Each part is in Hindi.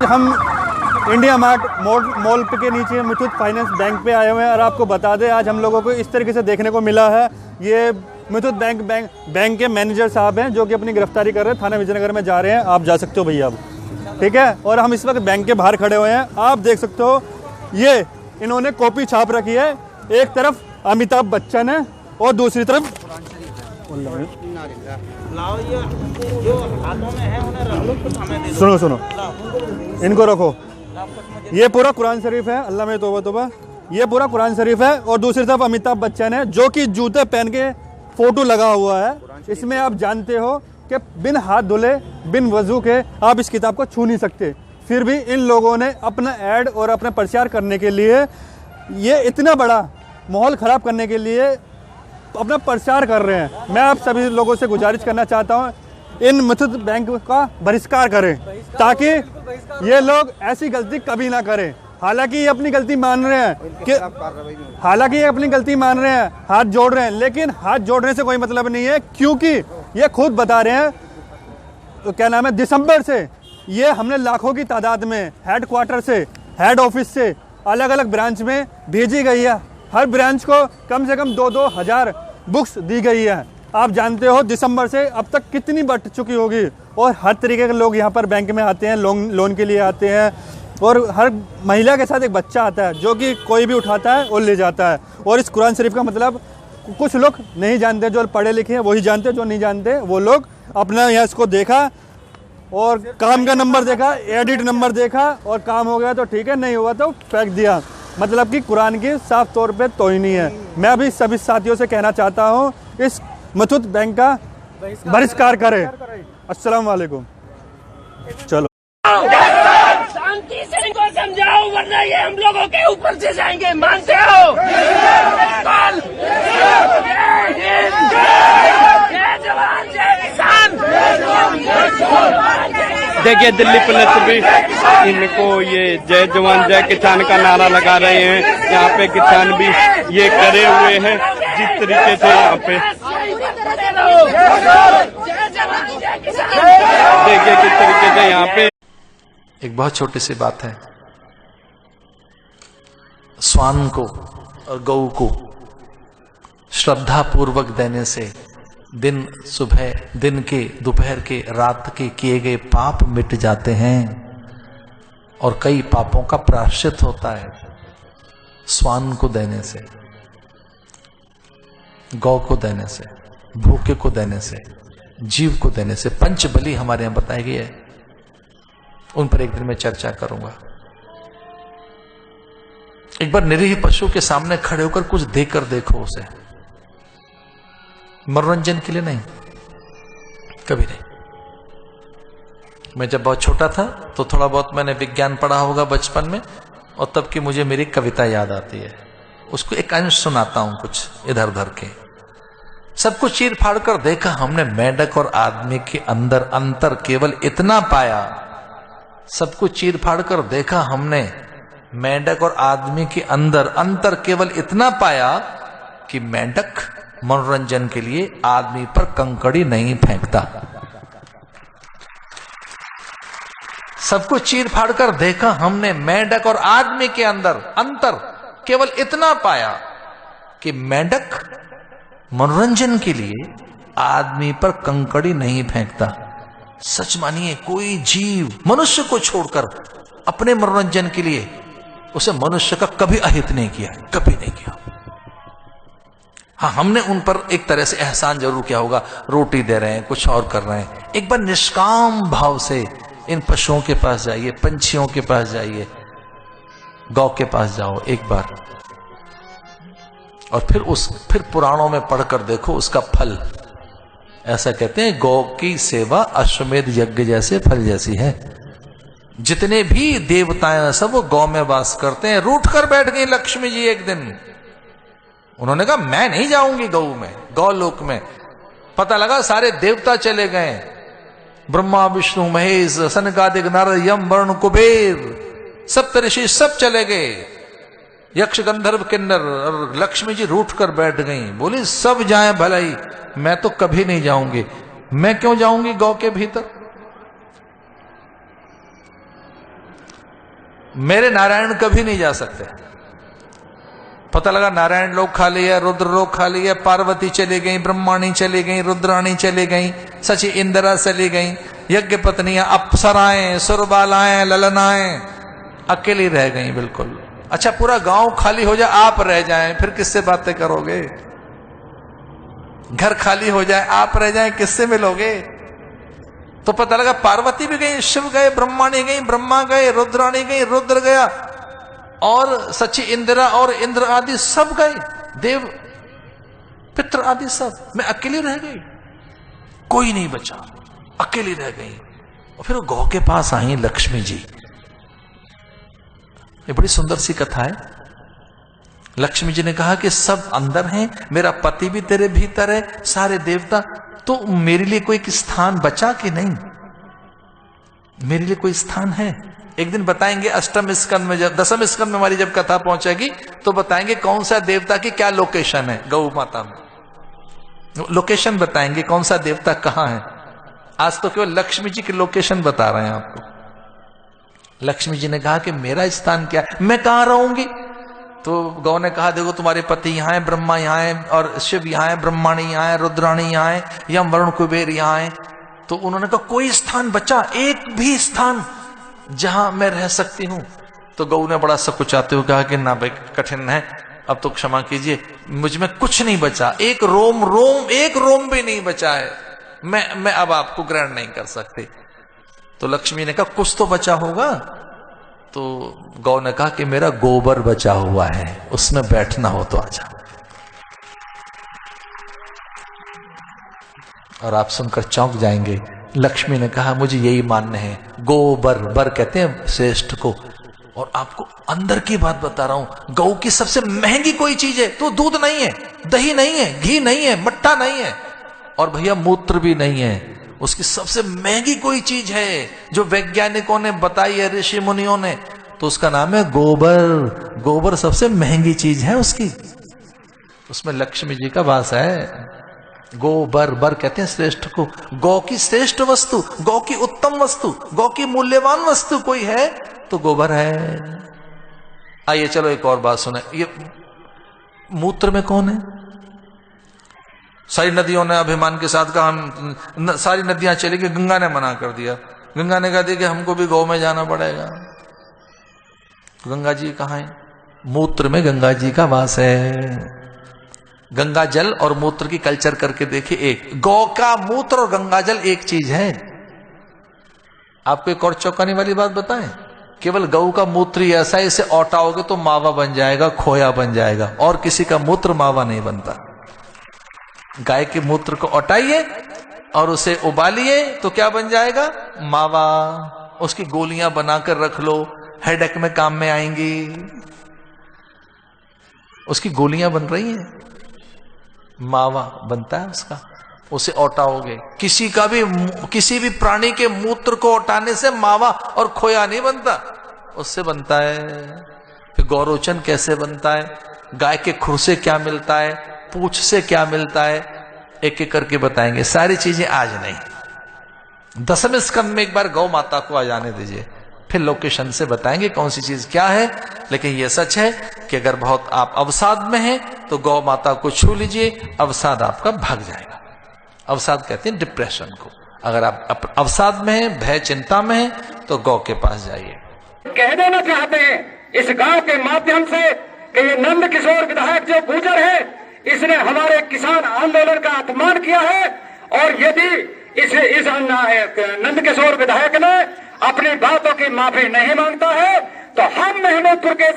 हम इंडिया मार्ट मॉल के नीचे मुथूट फाइनेंस बैंक पे आए हुए हैं और आपको बता दें आज हम लोगों को इस तरीके से देखने को मिला है। ये मुथूट बैंक के मैनेजर साहब हैं जो कि अपनी गिरफ्तारी कर रहे हैं, थाना विजयनगर में जा रहे हैं। आप जा सकते हो भैया अब, ठीक है। और हम इस वक्त बैंक के बाहर खड़े हुए हैं, आप देख सकते हो ये इन्होंने कॉपी छाप रखी है। एक तरफ अमिताभ बच्चन है और दूसरी तरफ सुनो इनको रखो। ये पूरा कुरान शरीफ है, अल्लाह में तौबा तौबा, ये पूरा कुरान शरीफ है और दूसरी तरफ अमिताभ बच्चन है जो कि जूते पहन के फोटो लगा हुआ है। इसमें आप जानते हो कि बिन हाथ धुले बिन वजू के आप इस किताब को छू नहीं सकते। फिर भी इन लोगों ने अपना ऐड और अपना प्रचार करने के लिए, ये इतना बड़ा माहौल ख़राब करने के लिए अपना प्रचार कर रहे हैं। मैं आप सभी लोगों से गुजारिश करना चाहता हूँ इन मुथूट बैंक का बहिष्कार करें ताकि ये लोग ऐसी गलती कभी ना करें। हालांकि ये अपनी गलती मान रहे हैं हाथ जोड़ रहे हैं, लेकिन हाथ जोड़ने से कोई मतलब नहीं है क्योंकि ये खुद बता रहे हैं, तो क्या नाम है, दिसंबर से ये हमने लाखों की तादाद में हेड क्वार्टर से, हेड ऑफिस से अलग अलग ब्रांच में भेजी गई है। हर ब्रांच को कम से कम 2-2 हज़ार बुक्स दी गई है। आप जानते हो दिसंबर से अब तक कितनी बढ़ चुकी होगी। और हर तरीके के लोग यहाँ पर बैंक में आते हैं, लोन के लिए आते हैं। और हर महिला के साथ एक बच्चा आता है जो कि कोई भी उठाता है और ले जाता है। और इस कुरान शरीफ का मतलब कुछ लोग नहीं जानते, जो पढ़े लिखे हैं वही जानते, जो नहीं जानते वो लोग अपना यहाँ इसको देखा और काम का नंबर देखा, एडिट नंबर देखा और काम हो गया तो ठीक है, नहीं हुआ तो फेंक दिया। मतलब कि कुरान की साफ तौर पे तौहीनी है। मैं अभी सभी साथियों से कहना चाहता हूँ इस मुथूट बैंक का बहिष्कार करें। अस्सलाम वालेकुम। चलो शांति से इनको समझाओ वरना ये हम लोगों के ऊपर से जाएंगे, मानते हो? जय जवान जय किसान। देखिए दिल्ली पुलिस भी इनको ये जय जवान जय किसान का नारा लगा रहे हैं। यहाँ पे किसान भी ये करे हुए हैं जिस तरीके से यहाँ पे देखिए किस तरीके से यहाँ पे। एक बहुत छोटी सी बात है, स्वान को और गऊ को श्रद्धा पूर्वक देने से दिन सुबह, दिन के, दोपहर के, रात के किए गए पाप मिट जाते हैं और कई पापों का प्रायश्चित होता है स्वान को देने से, गौ को देने से, भूखे को देने से, जीव को देने से। पंच बलि हमारे यहां बताई गई है, उन पर एक दिन मैं चर्चा करूंगा। एक बार निरीह पशु के सामने खड़े होकर कुछ देकर देखो उसे, मनोरंजन के लिए नहीं, कभी नहीं। मैं जब बहुत छोटा था तो थोड़ा बहुत मैंने विज्ञान पढ़ा होगा बचपन में, और तब की मुझे मेरी कविता याद आती है। उसको एक अंश सुनाता हूं कुछ इधर उधर के। सब कुछ चीर फाड़ कर देखा हमने, मेंढक और आदमी के अंदर अंतर केवल इतना पाया। सब कुछ चीर फाड़ कर देखा हमने, मेंढक और आदमी के अंदर अंतर केवल इतना पाया कि मेंढक मनोरंजन के लिए आदमी पर कंकड़ी नहीं फेंकता। सब कुछ चीर फाड़ कर देखा हमने, मेंढक और आदमी के अंदर अंतर केवल इतना पाया कि मेंढक मनोरंजन के लिए आदमी पर कंकड़ी नहीं फेंकता। सच मानिए, कोई जीव मनुष्य को छोड़कर अपने मनोरंजन के लिए उसे मनुष्य का कभी अहित नहीं किया, कभी नहीं किया। हाँ, हमने उन पर एक तरह से एहसान जरूर किया होगा, रोटी दे रहे हैं, कुछ और कर रहे हैं। एक बार निष्काम भाव से इन पशुओं के पास जाइए, पंछियों के पास जाइए, गौ के पास जाओ एक बार, और फिर पुराणों में पढ़कर देखो उसका फल। ऐसा कहते हैं गौ की सेवा अश्वमेध यज्ञ जैसे फल जैसी है। जितने भी देवताएं सब वो गौ में वास करते हैं। रूठ कर बैठ गई लक्ष्मी जी एक दिन, उन्होंने कहा मैं नहीं जाऊंगी गौ में, गौलोक में। पता लगा सारे देवता चले गए, ब्रह्मा विष्णु महेश सनकादिक नारद यम वरुण कुबेर सप्तऋषि सब चले गए, यक्ष गंधर्व किन्नर, और लक्ष्मी जी रूठ कर बैठ गई। बोली सब जाए भलाई, मैं तो कभी नहीं जाऊंगी। मैं क्यों जाऊंगी गौ के भीतर? मेरे नारायण कभी नहीं जा सकते। पता लगा नारायण लोग खा लिया, रुद्र लोग खा लिया, पार्वती चली गई, ब्रह्माणी चली गई, रुद्राणी चली गई, सची इंदिरा चली गई, यज्ञ पत्नियां, अप्सराएं, सुरबालाएं, ललनाएं अकेली रह गई बिल्कुल। अच्छा पूरा गांव खाली हो जाए, आप रह जाएं, फिर किससे बातें करोगे? घर खाली हो जाए, आप रह जाएं, किससे मिलोगे? तो पता लगा पार्वती भी गई, शिव गए, ब्रह्माणी गई, ब्रह्मा गए, रुद्राणी गई, रुद्र गया, और सची इंदिरा और इंद्र आदि सब गए, देव पितृ आदि सब। मैं अकेली रह गई, कोई नहीं बचा, अकेली रह गई। और फिर गौ के पास आई लक्ष्मी जी। ये बड़ी सुंदर सी कथा है। लक्ष्मी जी ने कहा कि सब अंदर हैं, मेरा पति भी तेरे भीतर है, सारे देवता, तो मेरे लिए कोई स्थान बचा कि नहीं? मेरे लिए कोई स्थान है? एक दिन बताएंगे अष्टम स्कंद में, जब दसम स्कंद में हमारी जब कथा पहुंचेगी तो बताएंगे कौन सा देवता की क्या लोकेशन है गौ माता में। लोकेशन बताएंगे कौन सा देवता कहां है। आज तो केवल लक्ष्मी जी की लोकेशन बता रहे हैं आपको। लक्ष्मी जी ने कहा कि मेरा स्थान क्या है, मैं कहां रहूंगी? तो गौ ने कहा देखो तुम्हारे पति यहां है, ब्रह्मा यहां है, और शिव यहां है, ब्रह्माणी यहां है, रुद्राणी यहां है, यम वरुण कुबेर यहां है। तो उन्होंने कहा कोई स्थान बचा, एक भी स्थान जहां मैं रह सकती हूं? तो गौ ने बड़ा सकुचाते हुए कहा कि ना भाई कठिन है, अब तो क्षमा कीजिए, मुझ में कुछ नहीं बचा, एक रोम भी नहीं बचा है, मैं अब आपको ग्रहण नहीं कर सकती। तो लक्ष्मी ने कहा कुछ तो बचा होगा। तो गौ ने कहा कि मेरा गोबर बचा हुआ है, उसमें बैठना हो तो आजा। और आप सुनकर चौंक जाएंगे। लक्ष्मी ने कहा मुझे यही मान्य है, गोबर, बर कहते हैं श्रेष्ठ को। और आपको अंदर की बात बता रहा हूं, गौ की सबसे महंगी कोई चीज है तो दूध नहीं है, दही नहीं है, घी नहीं है, मट्ठा नहीं है, और भैया मूत्र भी नहीं है। उसकी सबसे महंगी कोई चीज है जो वैज्ञानिकों ने बताई है, ऋषि मुनियों ने, तो उसका नाम है गोबर। गोबर सबसे महंगी चीज है उसकी, उसमें लक्ष्मी जी का वास है। गोबर, बर कहते हैं श्रेष्ठ को। गौ की श्रेष्ठ वस्तु, गौ की उत्तम वस्तु, गौ की मूल्यवान वस्तु कोई है तो गोबर है। आइए चलो एक और बात सुने। ये मूत्र में कौन है? सारी नदियों ने अभिमान के साथ कहा हम सारी नदियां चली गई, गंगा ने मना कर दिया। गंगा ने कहा दी कि हमको भी गौ में जाना पड़ेगा। गंगा जी कहां है? मूत्र में गंगा जी का वास है। गंगा जल और मूत्र की कल्चर करके देखिए, एक गौ का मूत्र और गंगा जल एक चीज है। आपको एक और चौंकाने वाली बात बताएं, केवल गौ का मूत्र ही ऐसा है, इसे औटाओगे तो मावा बन जाएगा, खोया बन जाएगा, और किसी का मूत्र मावा नहीं बनता। गाय के मूत्र को औटाइए और उसे उबालिए तो क्या बन जाएगा? मावा। उसकी गोलियां बनाकर रख लो, हेडेक में काम में आएंगी। उसकी गोलियां बन रही हैं, मावा बनता है उसका, उसे औटाओगे। किसी भी प्राणी के मूत्र को औटाने से मावा और खोया नहीं बनता, उससे बनता है। फिर गौरोचन कैसे बनता है, गाय के खुर से क्या मिलता है, पूछ से क्या मिलता है, एक एक करके बताएंगे। सारी चीजें आज नहीं, दसवें स्कंद में एक बार गौ माता को आ जाने दीजिए, फिर लोकेशन से बताएंगे कौन सी चीज क्या है। लेकिन यह सच है कि अगर बहुत आप अवसाद में हैं तो गौ माता को छू लीजिए, अवसाद आपका भाग जाएगा। अवसाद कहते हैं डिप्रेशन को। अगर आप अवसाद में हैं, भय चिंता में हैं, तो गौ के पास जाइए। कह देना चाहते हैं इस गांव के माध्यम से कि ये नंद किशोर विधायक जो गुजर है, इसने हमारे किसान आंदोलन का अपमान किया है, और यदि इस नंद किशोर विधायक ने अपनी बातों की माफी नहीं मांगता है तो हम महमूदपुर के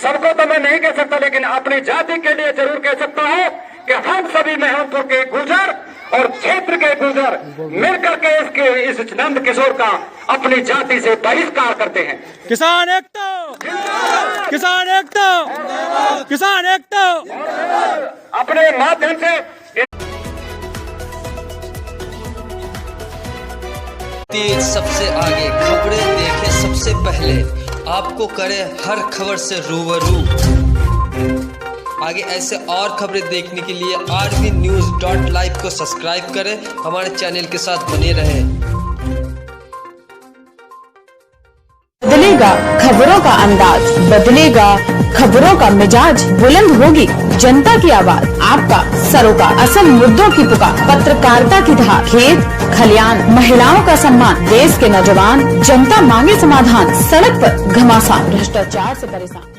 सबको तो मैं नहीं कह सकता, लेकिन अपनी जाति के लिए जरूर कह सकता हूं कि हम सभी महमूदपुर के गुर्जर और क्षेत्र के गुर्जर मिलकर के इस नंद किशोर का अपनी जाति से बहिष्कार करते हैं। किसान एकता, किसान एकता, किसान एकता। अपने माध्यम से सबसे आगे खबरें देखें सबसे पहले, आपको करे हर खबर से रूबरू। आगे ऐसे और खबरें देखने के लिए rvnews.live को सब्सक्राइब करें, हमारे चैनल के साथ बने रहें। बदलेगा खबरों का अंदाज बदलेगा, खबरों का मिजाज बुलंद होगी जनता की आवाज, आपका सरोकार, असल मुद्दों की पुकार, पत्रकारिता की धार, खेत खलियान, महिलाओं का सम्मान, देश के नौजवान, जनता मांगे समाधान, सड़क पर घमासान, भ्रष्टाचार से परेशान।